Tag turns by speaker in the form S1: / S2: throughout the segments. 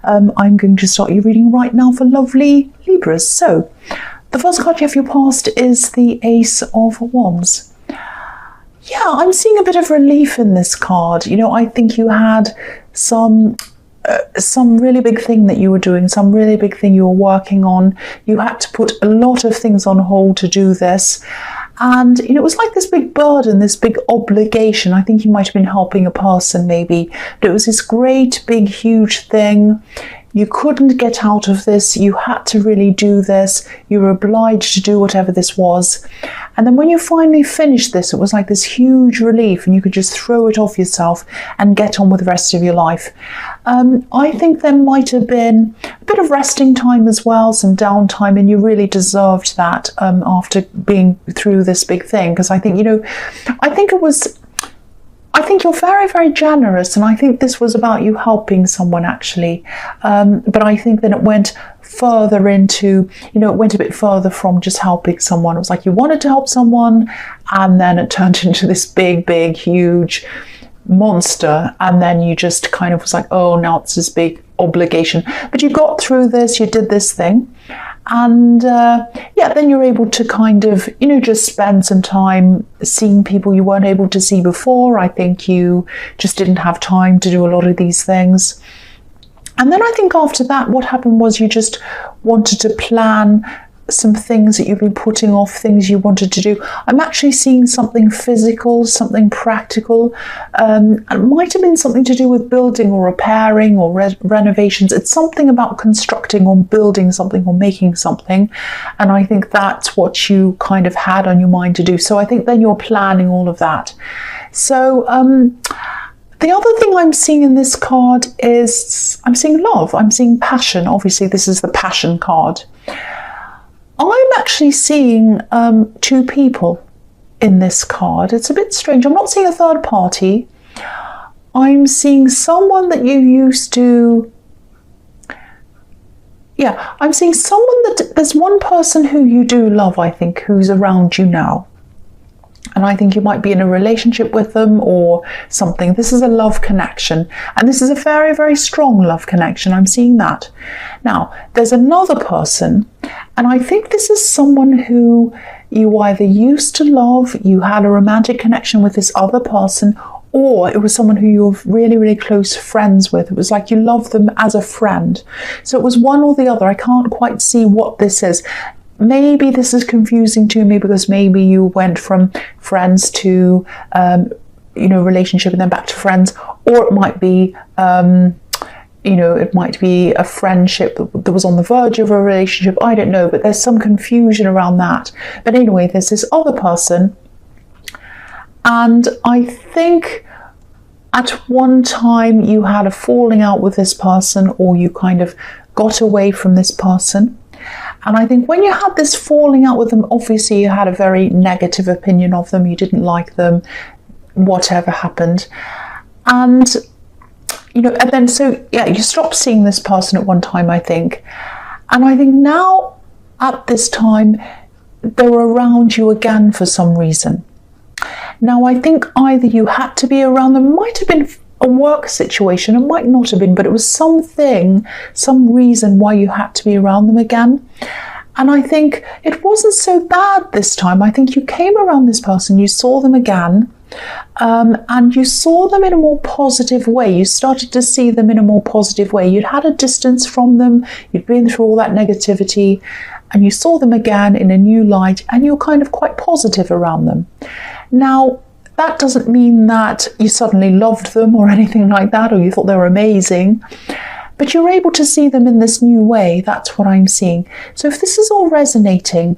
S1: I'm going to start your reading right now for lovely Libras. So, the first card you have for your past is the Ace of Wands. Yeah, I'm seeing a bit of relief in this card. You know, I think you had some really big thing that you were doing, some really big thing you were working on. You had to put a lot of things on hold to do this. And, you know, it was like this big burden, this big obligation. I think you might have been helping a person maybe, but it was this great, big, huge thing. You couldn't get out of this. You had to really do this. You were obliged to do whatever this was. And then when you finally finished this, it was like this huge relief and you could just throw it off yourself and get on with the rest of your life. I think there might have been a bit of resting time as well, some downtime, and you really deserved that after being through this big thing. Because I think, you know, I think you're very, very generous, and I think this was about you helping someone actually. But I think that it went further into, you know, it went a bit further from just helping someone. It was like you wanted to help someone, and then it turned into this big, big, huge monster, and then you just kind of was like, oh, now it's this big obligation. But you got through this, you did this thing. And yeah, then you're able to kind of, you know, just spend some time seeing people you weren't able to see before. I think you just didn't have time to do a lot of these things. And then I think after that, what happened was you just wanted to plan some things that you've been putting off, things you wanted to do. I'm actually seeing something physical, something practical. It might have been something to do with building or repairing or renovations. It's something about constructing or building something or making something. And I think that's what you kind of had on your mind to do. So I think then you're planning all of that. So the other thing I'm seeing in this card is I'm seeing love. I'm seeing passion. Obviously, this is the passion card. I'm actually seeing two people in this card. It's a bit strange. I'm not seeing a third party. I'm seeing someone that you used to... Yeah, I'm seeing someone that... There's one person who you do love, I think, who's around you now. And I think you might be in a relationship with them or something. This is a love connection. And this is a very, very strong love connection. I'm seeing that. Now, there's another person, and I think this is someone who you either used to love, you had a romantic connection with this other person, or it was someone who you were really, really close friends with. It was like you loved them as a friend. So it was one or the other. I can't quite see what this is. Maybe this is confusing to me because maybe you went from friends to, you know, relationship and then back to friends, or it might be, you know, it might be a friendship that was on the verge of a relationship. I don't know, but there's some confusion around that. But anyway, there's this other person, and I think at one time you had a falling out with this person, or you kind of got away from this person. And I think when you had this falling out with them, obviously you had a very negative opinion of them. You didn't like them, whatever happened. And, you know, and then so, yeah, you stopped seeing this person at one time, I think. And I think now at this time, they're around you again for some reason. Now, I think either you had to be around them, might have been a work situation, it might not have been, but it was something, some reason why you had to be around them again. And I think it wasn't so bad this time. I think you came around this person, you saw them again, and you saw them in a more positive way. You started to see them in a more positive way. You'd had a distance from them, you'd been through all that negativity, and you saw them again in a new light, and you're kind of quite positive around them. Now, that doesn't mean that you suddenly loved them or anything like that, or you thought they were amazing, but you're able to see them in this new way. That's what I'm seeing. So if this is all resonating,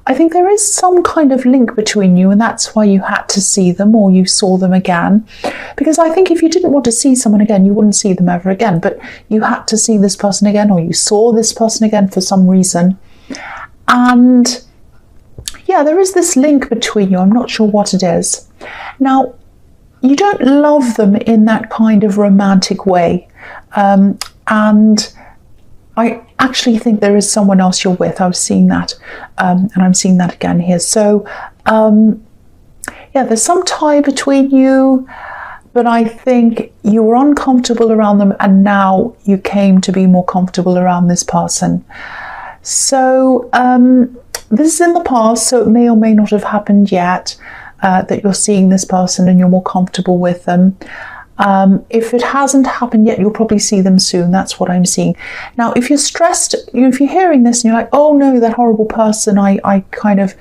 S1: I think there is some kind of link between you, and that's why you had to see them, or you saw them again. Because I think if you didn't want to see someone again, you wouldn't see them ever again, but you had to see this person again, or you saw this person again for some reason. And yeah, there is this link between you. I'm not sure what it is. Now, you don't love them in that kind of romantic way. And I actually think there is someone else you're with. I was seeing that. And I'm seeing that again here. So, yeah, there's some tie between you, but I think you were uncomfortable around them, and now you came to be more comfortable around this person. So this is in the past, so it may or may not have happened yet, that you're seeing this person and you're more comfortable with them. If it hasn't happened yet, you'll probably see them soon. That's what I'm seeing. Now, if you're stressed, if you're hearing this and you're like, oh no, that horrible person, I kind of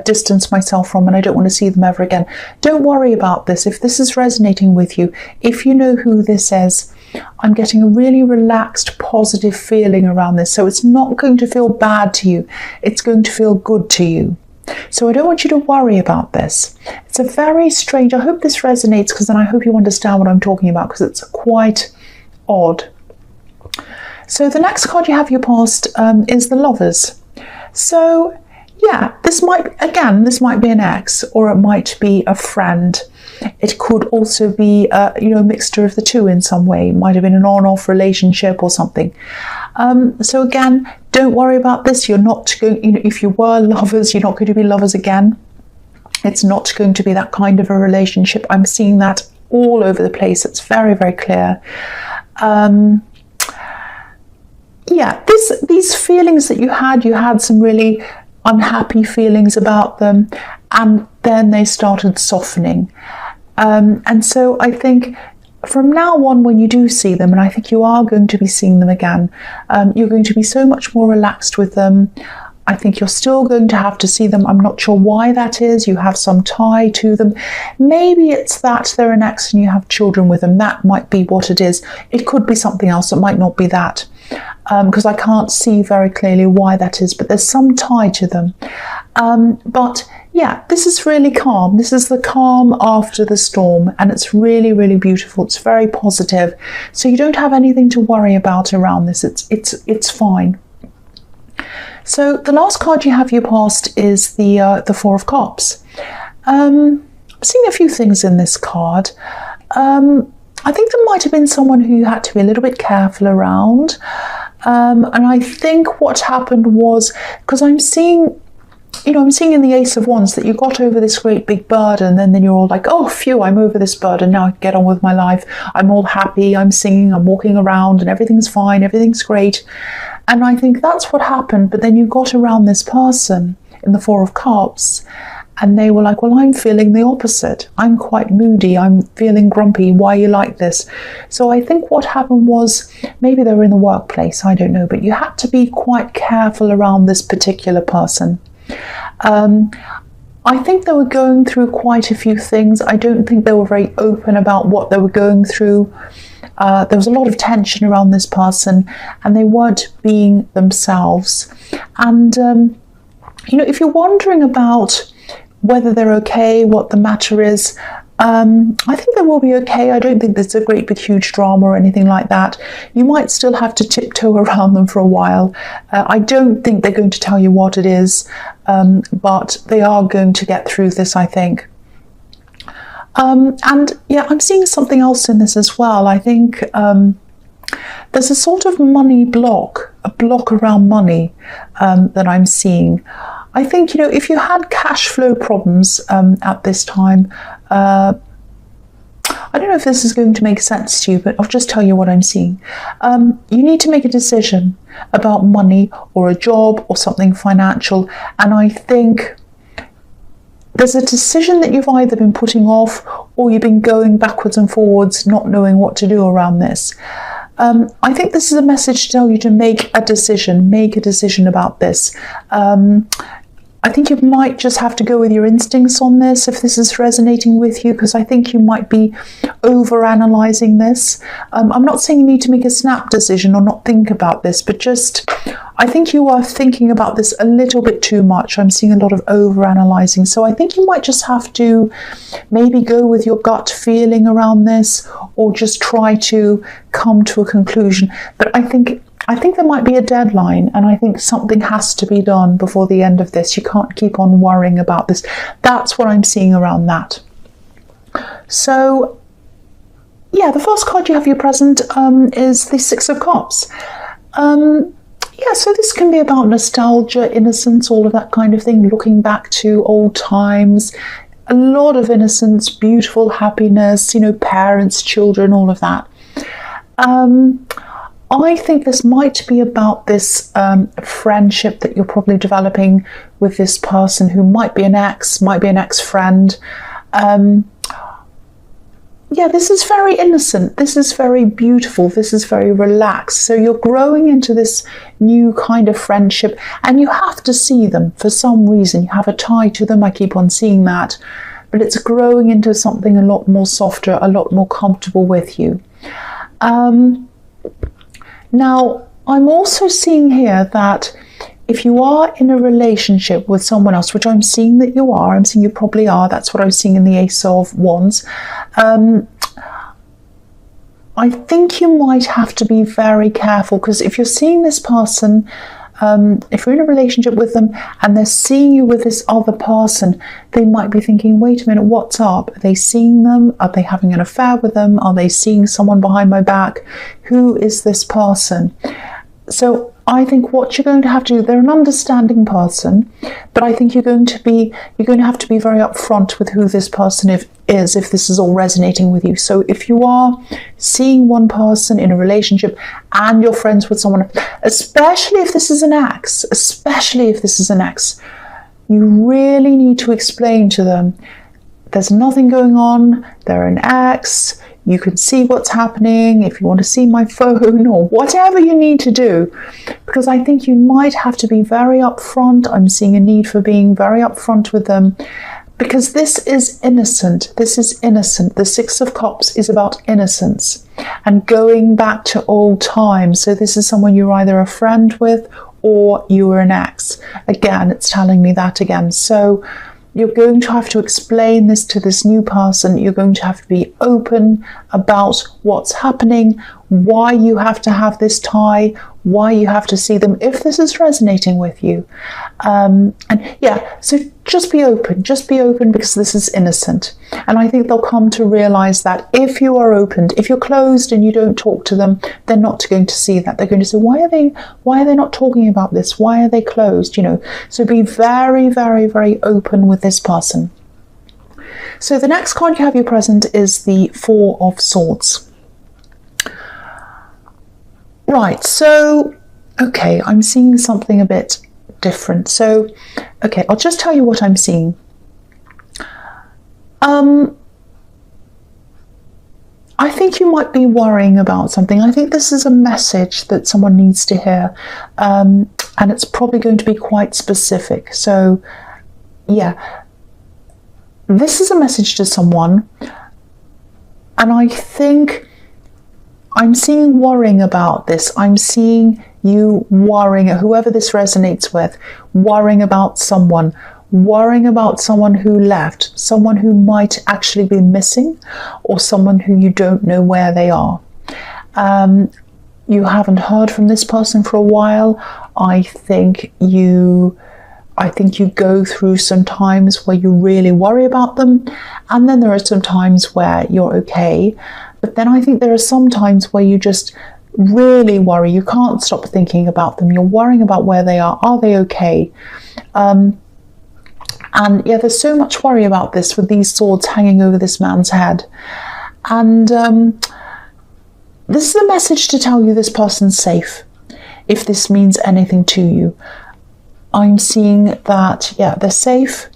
S1: distance myself from and I don't want to see them ever again. Don't worry about this. If this is resonating with you, if you know who this is, I'm getting a really relaxed, positive feeling around this. So it's not going to feel bad to you. It's going to feel good to you. So I don't want you to worry about this. It's a very strange, I hope this resonates, because then I hope you understand what I'm talking about, because it's quite odd. So the next card you have your past is the Lovers. So yeah, this might be an ex, or it might be a friend. It could also be a mixture of the two in some way. It might have been an on-off relationship or something. So again, don't worry about this. You're not going, if you were lovers, you're not going to be lovers again. It's not going to be that kind of a relationship. I'm seeing that all over the place. It's very, very clear. Yeah, these feelings that you had some really unhappy feelings about them, and then they started softening. And so I think from now on, when you do see them, and I think you are going to be seeing them again, you're going to be so much more relaxed with them. I think you're still going to have to see them. I'm not sure why that is. You have some tie to them. Maybe it's that they're an ex and you have children with them. That might be what it is. It could be something else. It might not be that, because I can't see very clearly why that is, but there's some tie to them. But yeah, this is really calm. This is the calm after the storm, and it's really, really beautiful. It's very positive. So you don't have anything to worry about around this. It's fine. So the last card you have your past is the Four of Cups. I'm seeing a few things in this card. I think there might have been someone who you had to be a little bit careful around. And I think what happened was, because I'm seeing in the Ace of Wands that you got over this great big burden, and then you're all like, oh, phew, I'm over this burden. Now I can get on with my life. I'm all happy. I'm singing. I'm walking around and everything's fine. Everything's great. And I think that's what happened. But then you got around this person in the Four of Cups, and they were like, well, I'm feeling the opposite. I'm quite moody. I'm feeling grumpy. Why are you like this? So I think what happened was, maybe they were in the workplace. I don't know. But you had to be quite careful around this particular person. I think they were going through quite a few things. I don't think they were very open about what they were going through. There was a lot of tension around this person, and they weren't being themselves. And, if you're wondering about whether they're okay, what the matter is, I think they will be okay. I don't think there's a great big huge drama or anything like that. You might still have to tiptoe around them for a while. I don't think they're going to tell you what it is, but they are going to get through this, I think. And yeah, I'm seeing something else in this as well. I think there's a sort of money block, a block around money that I'm seeing. I think, if you had cash flow problems at this time, I don't know if this is going to make sense to you, but I'll just tell you what I'm seeing. You need to make a decision about money or a job or something financial. And I think there's a decision that you've either been putting off, or you've been going backwards and forwards, not knowing what to do around this. I think this is a message to tell you to make a decision about this. I think you might just have to go with your instincts on this if this is resonating with you, because I think you might be over-analysing this. I'm not saying you need to make a snap decision or not think about this, but just, I think you are thinking about this a little bit too much. I'm seeing a lot of over-analysing. So I think you might just have to maybe go with your gut feeling around this, or just try to come to a conclusion. But I think there might be a deadline, and I think something has to be done before the end of this. You can't keep on worrying about this. That's what I'm seeing around that. So, yeah, the first card you have your present is the Six of Cups. Yeah, so this can be about nostalgia, innocence, all of that kind of thing, looking back to old times. a lot of innocence, beautiful happiness, parents, children, all of that. I think this might be about this friendship that you're probably developing with this person who might be an ex-friend. Yeah, this is very innocent. This is very beautiful. This is very relaxed. So you're growing into this new kind of friendship, and you have to see them for some reason. You have a tie to them. I keep on seeing that. But it's growing into something a lot more softer, a lot more comfortable with you. Now, I'm also seeing here that if you are in a relationship with someone else, which I'm seeing that you are, I'm seeing you probably are, that's what I'm seeing in the Ace of Wands, I think you might have to be very careful, because if you're seeing this person, if you're in a relationship with them and they're seeing you with this other person, they might be thinking, wait a minute, what's up? Are they seeing them? Are they having an affair with them? Are they seeing someone behind my back? Who is this person? So I think what you're going to have to do, they're an understanding person, but I think you're going to have to be very upfront with who this person is, if this is all resonating with you. So if you are seeing one person in a relationship and you're friends with someone, especially if this is an ex, you really need to explain to them, there's nothing going on, they're an ex, you can see what's happening, if you want to see my phone or whatever you need to do, because I think you might have to be very upfront. I'm seeing a need for being very upfront with them, because this is innocent. This is innocent. The Six of Cups is about innocence and going back to old times. So this is someone you're either a friend with or you were an ex. Again, it's telling me that again. So you're going to have to explain this to this new person. You're going to have to be open about what's happening, why you have to have this tie, why you have to see them, if this is resonating with you. And yeah, so just be open, because this is innocent. And I think they'll come to realize that if you are opened, if you're closed and you don't talk to them, they're not going to see that. They're going to say, why are they not talking about this? Why are they closed? So be very, very, very open with this person. So the next card you have your present is the Four of Swords. Right, so, okay, I'm seeing something a bit different. So, okay, I'll just tell you what I'm seeing. I think you might be worrying about something. I think this is a message that someone needs to hear, and it's probably going to be quite specific. So, yeah, this is a message to someone, and I think I'm seeing worrying about this. I'm seeing you worrying, whoever this resonates with, worrying about someone who left, someone who might actually be missing, or someone who you don't know where they are. You haven't heard from this person for a while. I think you go through some times where you really worry about them, and then there are some times where you're okay. But then I think there are some times where you just really worry. You can't stop thinking about them. You're worrying about where they are. Are they okay? And yeah, there's so much worry about this with these swords hanging over this man's head. And this is a message to tell you this person's safe, if this means anything to you. I'm seeing that, yeah, they're safe.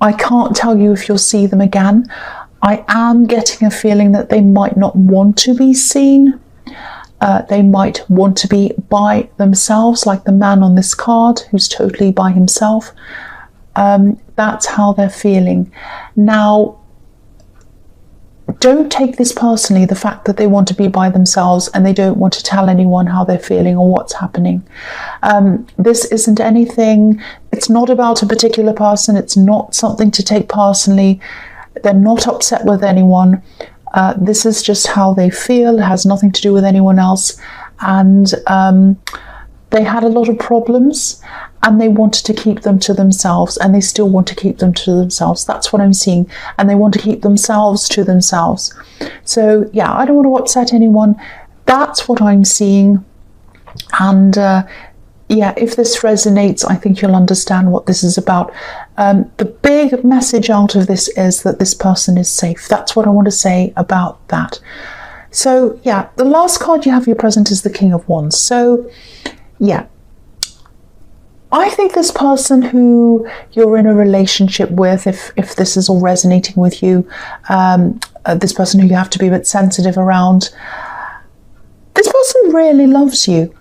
S1: I can't tell you if you'll see them again. I am getting a feeling that they might not want to be seen. They might want to be by themselves, like the man on this card who's totally by himself. That's how they're feeling. Now, don't take this personally, the fact that they want to be by themselves and they don't want to tell anyone how they're feeling or what's happening. This isn't anything, it's not about a particular person, it's not something to take personally. They're not upset with anyone. This is just how they feel. It has nothing to do with anyone else. And they had a lot of problems and they wanted to keep them to themselves, and they still want to keep them to themselves. That's what I'm seeing. And they want to keep themselves to themselves. So yeah, I don't want to upset anyone. That's what I'm seeing. And yeah, if this resonates, I think you'll understand what this is about. The big message out of this is that this person is safe. That's what I want to say about that. So yeah, the last card you have for your present is the King of Wands. So yeah, I think this person who you're in a relationship with, if this is all resonating with you, this person who you have to be a bit sensitive around, this person really loves you.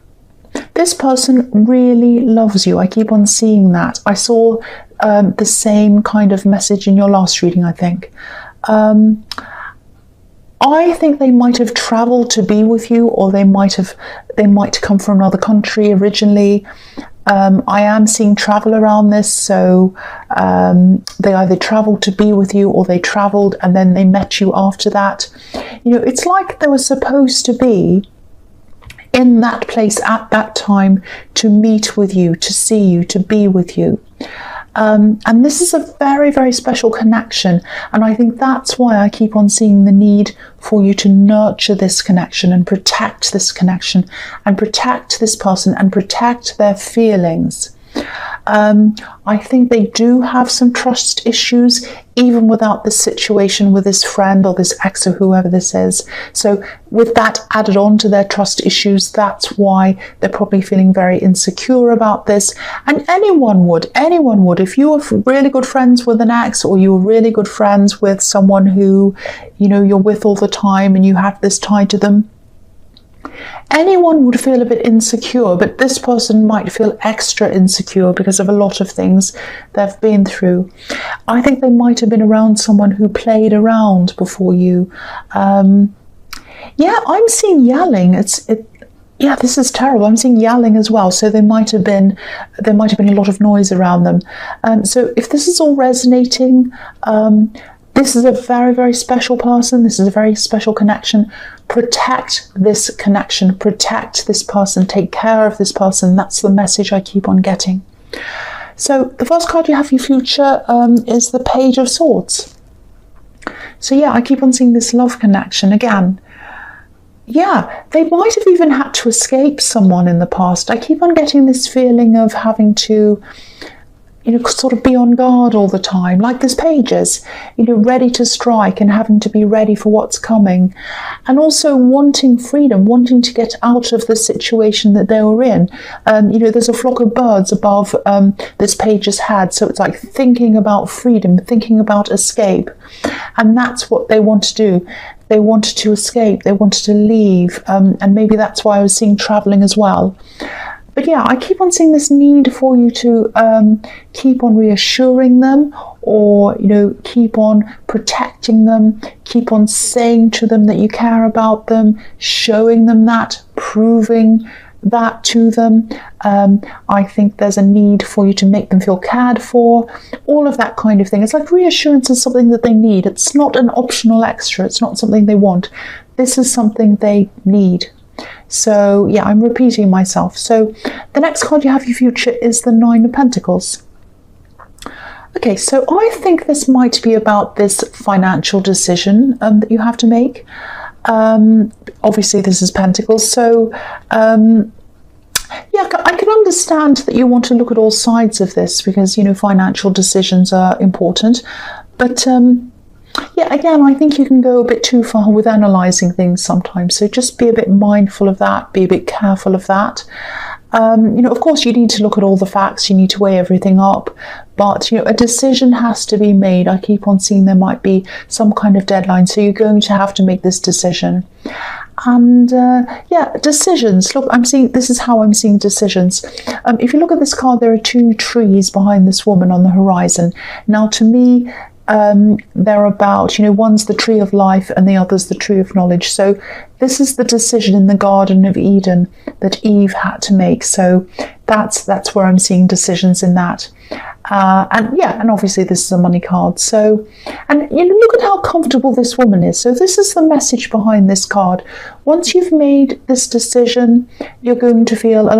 S1: This person really loves you. I keep on seeing that. I saw the same kind of message in your last reading, I think. I think they might have traveled to be with you, or they might come from another country originally. I am seeing travel around this, so they either traveled to be with you, or they traveled and then they met you after that. You know, it's like they were supposed to be in that place at that time to meet with you, to see you, to be with you. And this is a very, very special connection. And I think that's why I keep on seeing the need for you to nurture this connection and protect this connection and protect this person and protect their feelings. I think they do have some trust issues, even without this situation with this friend or this ex or whoever this is. So with that added on to their trust issues, that's why they're probably feeling very insecure about this. And anyone would. If you were really good friends with an ex, or you were really good friends with someone who, you know, you're with all the time and you have this tie to them, anyone would feel a bit insecure, but this person might feel extra insecure because of a lot of things they've been through. I think they might have been around someone who played around before you. Yeah, I'm seeing yelling. Yeah, this is terrible. I'm seeing yelling as well. So there might have been a lot of noise around them. So if this is all resonating, this is a very, very special person. This is a very special connection. Protect this connection. Protect this person. Take care of this person. That's the message I keep on getting. So the first card you have for your future is the Page of Swords. So yeah, I keep on seeing this love connection again. Yeah, they might have even had to escape someone in the past. I keep on getting this feeling of having to, you know, sort of be on guard all the time, like this Page is, you know, ready to strike and having to be ready for what's coming. And also wanting freedom, wanting to get out of the situation that they were in. You know, there's a flock of birds above this Page's head, so it's like thinking about freedom, thinking about escape. And that's what they want to do. They wanted to escape, they wanted to leave, and maybe that's why I was seeing travelling as well. But yeah, I keep on seeing this need for you to keep on reassuring them, or, you know, keep on protecting them, keep on saying to them that you care about them, showing them that, proving that to them. I think there's a need for you to make them feel cared for, all of that kind of thing. It's like reassurance is something that they need. It's not an optional extra. It's not something they want. This is something they need. So yeah, I'm repeating myself. So the next card you have for your future is the Nine of Pentacles. Okay, so I think this might be about this financial decision that you have to make. Obviously this is Pentacles, so yeah, I can understand that you want to look at all sides of this because, you know, financial decisions are important. But yeah, again, I think you can go a bit too far with analysing things sometimes. So just be a bit mindful of that, be a bit careful of that. You know, of course, you need to look at all the facts, you need to weigh everything up, but, you know, a decision has to be made. I keep on seeing there might be some kind of deadline, so you're going to have to make this decision. And yeah, decisions. Look, this is how I'm seeing decisions. If you look at this card, there are two trees behind this woman on the horizon. Now, to me, they're about, you know, one's the tree of life and the other's the tree of knowledge. So this is the decision in the Garden of Eden that Eve had to make. So that's where I'm seeing decisions in that. And yeah, and obviously this is a money card. So, and you know, look at how comfortable this woman is. So this is the message behind this card. Once you've made this decision, you're going to feel a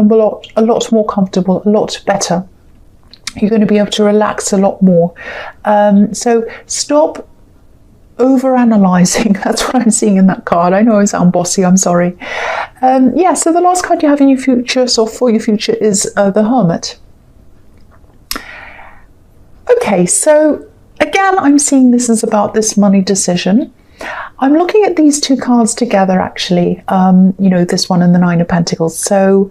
S1: lot more comfortable, a lot better. You're going to be able to relax a lot more. So stop over-analysing. That's what I'm seeing in that card. I know I sound bossy, I'm sorry. Yeah, so the last card you have in your future, so for your future, is the Hermit. Okay, so again, I'm seeing this is about this money decision. I'm looking at these two cards together, actually, you know, this one and the Nine of Pentacles. So,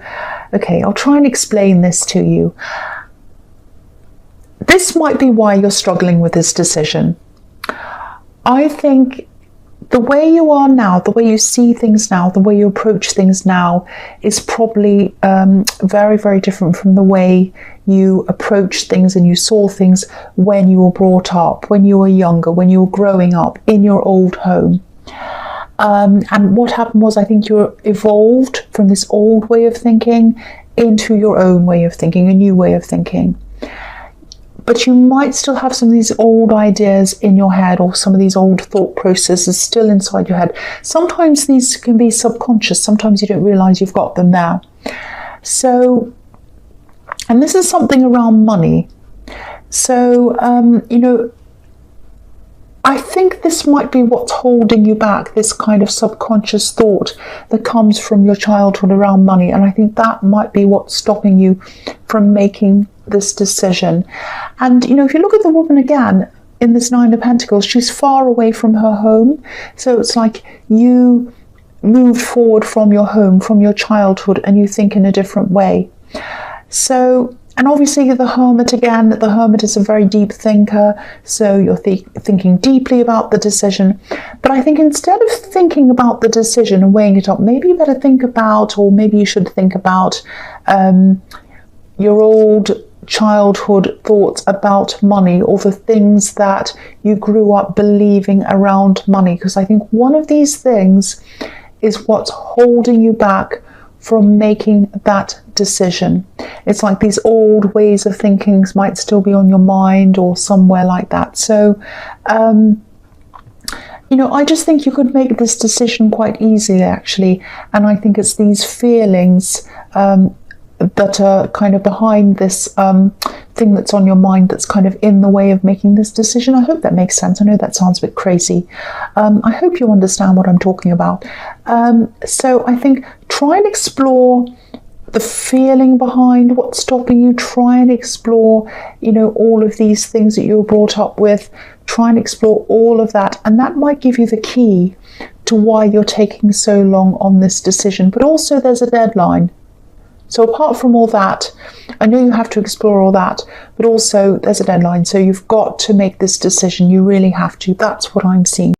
S1: okay, I'll try and explain this to you. This might be why you're struggling with this decision. I think the way you are now, the way you see things now, the way you approach things now is probably very, very different from the way you approached things and you saw things when you were brought up, when you were younger, when you were growing up in your old home. And what happened was, I think you evolved from this old way of thinking into your own way of thinking, a new way of thinking. But you might still have some of these old ideas in your head, or some of these old thought processes still inside your head. Sometimes these can be subconscious. Sometimes you don't realize you've got them there. So, and this is something around money. So, you know, I think this might be what's holding you back, this kind of subconscious thought that comes from your childhood around money. And I think that might be what's stopping you from making this decision. And, you know, if you look at the woman again in this Nine of Pentacles, she's far away from her home. So it's like you moved forward from your home, from your childhood, and you think in a different way. So, and obviously the Hermit again, the Hermit is a very deep thinker, so you're thinking deeply about the decision. But I think instead of thinking about the decision and weighing it up, maybe you better think about, or maybe you should think about your old childhood thoughts about money, or the things that you grew up believing around money. Because I think one of these things is what's holding you back from making that decision. It's like these old ways of thinking might still be on your mind or somewhere like that. So, you know, I just think you could make this decision quite easily, actually. And I think it's these feelings that are kind of behind this thing that's on your mind that's kind of in the way of making this decision. I hope that makes sense. I know that sounds a bit crazy. I hope you understand what I'm talking about. So I think try and explore the feeling behind what's stopping you. Try and explore, you know, all of these things that you were brought up with. Try and explore all of that, and that might give you the key to why you're taking so long on this decision. But also there's a deadline. So apart from all that, I know you have to explore all that, but also there's a deadline. So you've got to make this decision. You really have to. That's what I'm seeing.